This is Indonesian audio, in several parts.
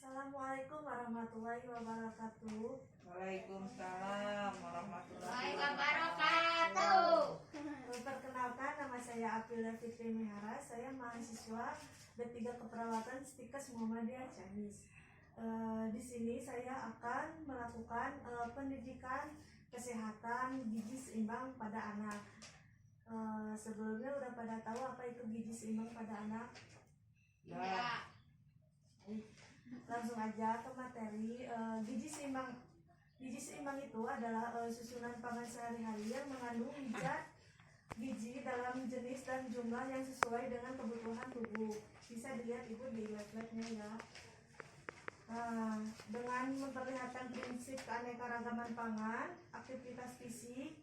Assalamualaikum warahmatullahi wabarakatuh. Waalaikumsalam warahmatullahi Wabarakatuh. Perkenalkan, nama saya Apilia Fitri Mihara. Saya mahasiswa D3 Keperawatan Stikes Muhammadiyah Ciamis. Di sini saya akan melakukan pendidikan kesehatan gizi seimbang pada anak. Sebelumnya udah pada tahu apa itu gizi seimbang pada anak? Ya. Langsung aja ke materi. Gizi seimbang itu adalah susunan pangan sehari-hari yang mengandung zat gizi dalam jenis dan jumlah yang sesuai dengan kebutuhan tubuh. Bisa dilihat ibu di websitenya ya. Dengan memperlihatkan prinsip keanekaragaman pangan, aktivitas fisik,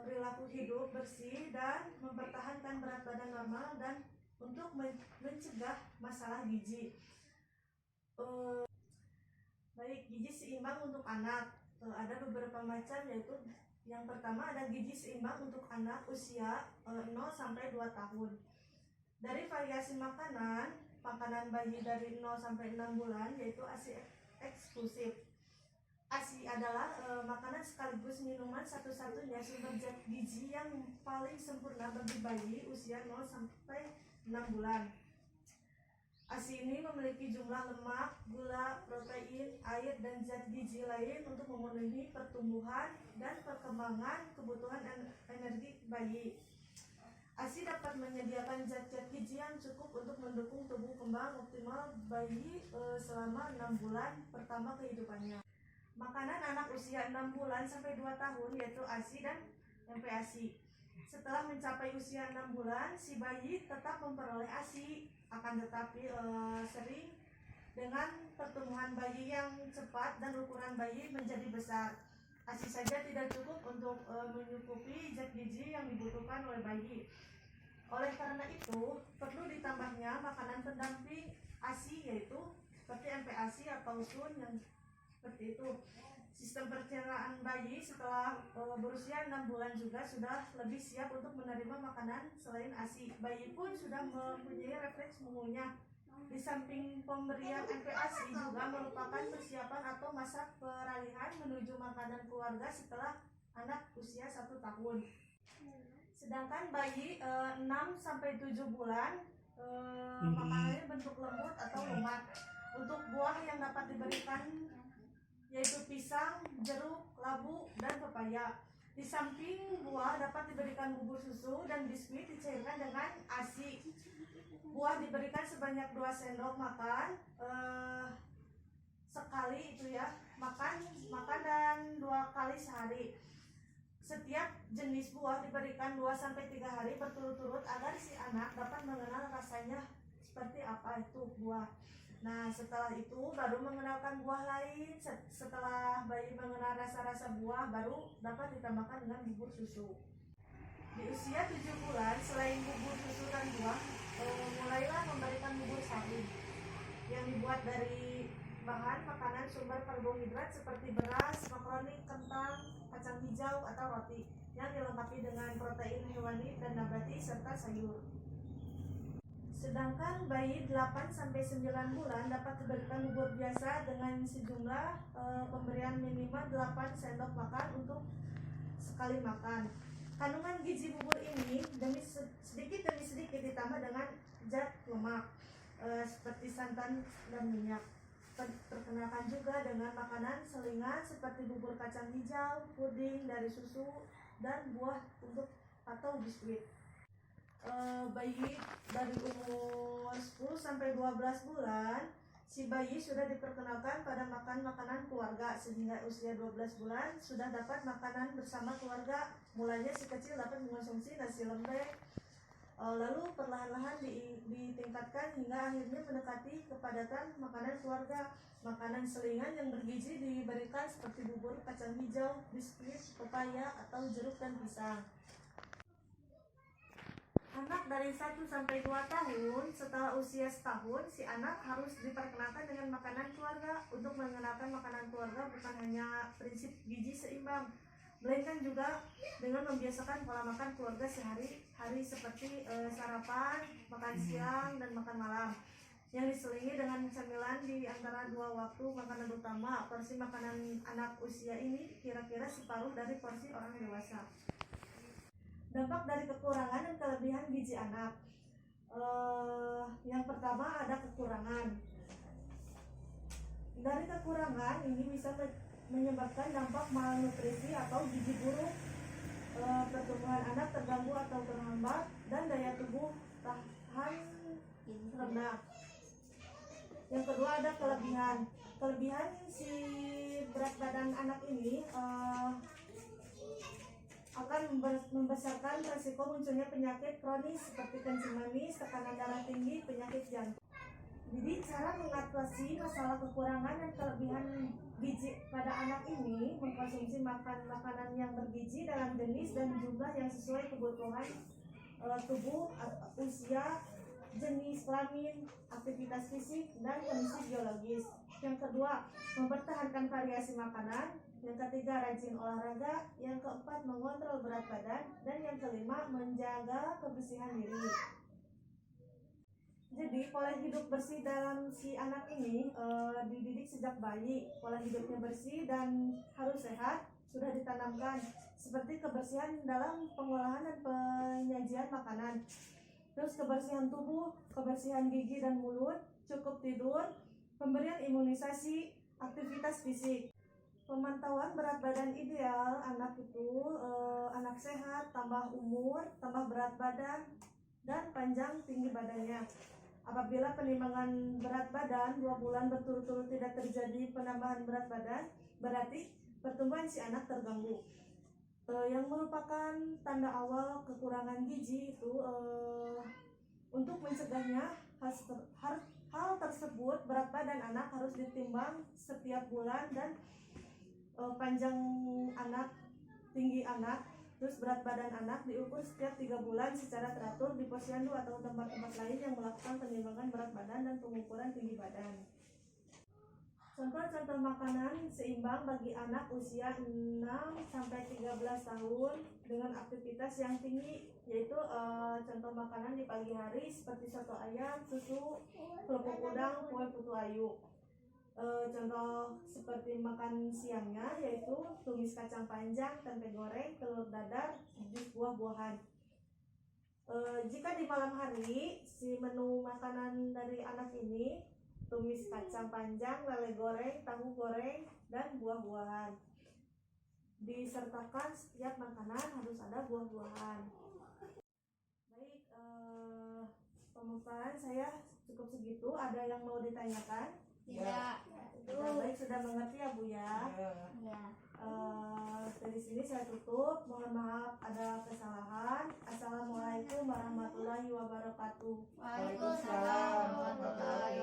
perilaku hidup bersih, dan mempertahankan berat badan normal dan untuk mencegah masalah gizi. Baik, gizi seimbang untuk anak ada beberapa macam, yaitu yang pertama ada gizi seimbang untuk anak usia 0 sampai 2 tahun. Dari variasi makanan bayi dari 0 sampai 6 bulan yaitu ASI eksklusif. ASI adalah makanan sekaligus minuman satu-satunya sumber zat gizi yang paling sempurna bagi bayi usia 0 sampai 6 bulan. ASI ini memiliki jumlah lemak, gula, protein, air, dan zat gizi lain untuk memenuhi pertumbuhan dan perkembangan kebutuhan energi bayi. ASI dapat menyediakan zat-zat gizi yang cukup untuk mendukung tumbuh kembang optimal bayi selama 6 bulan pertama kehidupannya. Makanan anak usia 6 bulan sampai 2 tahun yaitu ASI dan MPASI. Setelah mencapai usia 6 bulan, si bayi tetap memperoleh ASI, akan tetapi sering dengan pertumbuhan bayi yang cepat dan ukuran bayi menjadi besar. ASI saja tidak cukup untuk mencukupi zat gizi yang dibutuhkan oleh bayi. Oleh karena itu, perlu ditambahnya makanan pendamping ASI yaitu seperti MPASI atau SUN yang seperti itu. Sistem pencernaan bayi setelah berusia 6 bulan juga sudah lebih siap untuk menerima makanan selain ASI. Bayi pun sudah mempunyai refleks mengunyah. Di samping pemberian MPASI juga merupakan persiapan atau masa peralihan menuju makanan keluarga setelah anak usia 1 tahun. Sedangkan bayi 6 sampai 7 bulan makanannya bentuk lembut atau lumat. Untuk buah yang dapat diberikan yaitu pisang, jeruk, labu, dan pepaya. Di samping buah dapat diberikan bubur susu dan biskuit dicairkan dengan ASI. Buah diberikan sebanyak 2 sendok makan sekali itu ya, makan dan 2 kali sehari. Setiap jenis buah diberikan 2-3 hari berturut-turut agar si anak dapat mengenal rasanya seperti apa itu buah. Nah, setelah itu baru mengenalkan buah lain. Setelah bayi mengenal rasa-rasa buah, baru dapat ditambahkan dengan bubur susu. Di usia 7 bulan, selain bubur susu dan buah, mulailah memberikan bubur sagu yang dibuat dari bahan makanan sumber karbohidrat seperti beras, makaroni, kentang, kacang hijau, atau roti yang dilengkapi dengan protein hewani dan nabati serta sayur. Sedangkan bayi 8-9 bulan dapat diberikan bubur biasa dengan sejumlah pemberian minimal 8 sendok makan untuk sekali makan. Kandungan gizi bubur ini sedikit demi sedikit ditambah dengan zat lemak seperti santan dan minyak. Perkenalkan juga dengan makanan selingan seperti bubur kacang hijau, puding dari susu, dan buah untuk atau biskuit. Bayi dari umur 10 sampai 12 bulan, si bayi sudah diperkenalkan pada makan makanan keluarga sehingga usia 12 bulan sudah dapat makanan bersama keluarga. Mulanya si kecil dapat mengonsumsi nasi lembek, lalu perlahan-lahan ditingkatkan hingga akhirnya mendekati kepadatan makanan keluarga. Makanan selingan yang bergizi diberikan seperti bubur kacang hijau, biskuit, pepaya, atau jeruk dan pisang. Anak dari 1 sampai 2 tahun, setelah usia setahun, si anak harus diperkenalkan dengan makanan keluarga. Untuk mengenalkan makanan keluarga bukan hanya prinsip gizi seimbang, melainkan juga dengan membiasakan pola makan keluarga sehari-hari seperti sarapan, makan siang, dan makan malam. yang diselingi dengan camilan di antara 2 waktu makanan utama. Porsi makanan anak usia ini kira-kira separuh dari porsi orang dewasa. Dampak dari kekurangan dan kelebihan gizi anak. Yang pertama ada kekurangan. Dari kekurangan ini bisa menyebabkan dampak malnutrisi atau gizi buruk, pertumbuhan anak terganggu atau terhambat, dan daya tubuh tahan rendah. Yang kedua ada kelebihan. Kelebihan si berat badan anak ini akan membesarkan resiko munculnya penyakit kronis seperti kencing manis, tekanan darah tinggi, penyakit jantung. Jadi cara mengatasi masalah kekurangan dan kelebihan gizi pada anak ini mengkonsumsi makanan yang bergizi dalam jenis dan jumlah yang sesuai kebutuhan tubuh, usia, jenis kelamin, aktivitas fisik, dan kondisi biologis. Yang kedua, mempertahankan variasi makanan. Yang ketiga, rajin olahraga. Yang keempat, mengontrol berat badan. Dan yang kelima, menjaga kebersihan diri. Jadi pola hidup bersih dalam si anak ini dididik sejak bayi. Pola hidupnya bersih dan harus sehat sudah ditanamkan, seperti kebersihan dalam pengolahan dan penyajian makanan. Terus kebersihan tubuh, kebersihan gigi dan mulut, cukup tidur, pemberian imunisasi, aktivitas fisik. Pemantauan berat badan ideal anak itu anak sehat, tambah umur, tambah berat badan, dan panjang tinggi badannya. Apabila penimbangan berat badan 2 bulan berturut-turut tidak terjadi penambahan berat badan, berarti pertumbuhan si anak terganggu. Yang merupakan tanda awal kekurangan gizi itu untuk mencegahnya hal tersebut berat badan anak harus ditimbang setiap bulan dan panjang anak, tinggi anak, terus berat badan anak diukur setiap 3 bulan secara teratur di posyandu atau tempat-tempat lain yang melakukan penimbangan berat badan dan pengukuran tinggi badan. Contoh-contoh makanan seimbang bagi anak usia 6-13 tahun dengan aktivitas yang tinggi, yaitu contoh makanan di pagi hari seperti soto ayam, susu, kerupuk udang, kue putu ayu. Contoh seperti makan siangnya yaitu tumis kacang panjang, tempe goreng, telur dadar, jus buah-buahan. Jika di malam hari si menu makanan dari anak ini tumis kacang panjang, lele goreng, tahu goreng, dan buah-buahan. Disertakan setiap makanan harus ada buah-buahan. Baik, pemaparan saya cukup segitu. Ada yang mau ditanyakan? Tidak. Baik, sudah mengerti ya Bu ya? Ya. Dari sini saya tutup. Mohon maaf ada kesalahan. Assalamualaikum warahmatullahi wabarakatuh. Waalaikumsalam warahmatullahi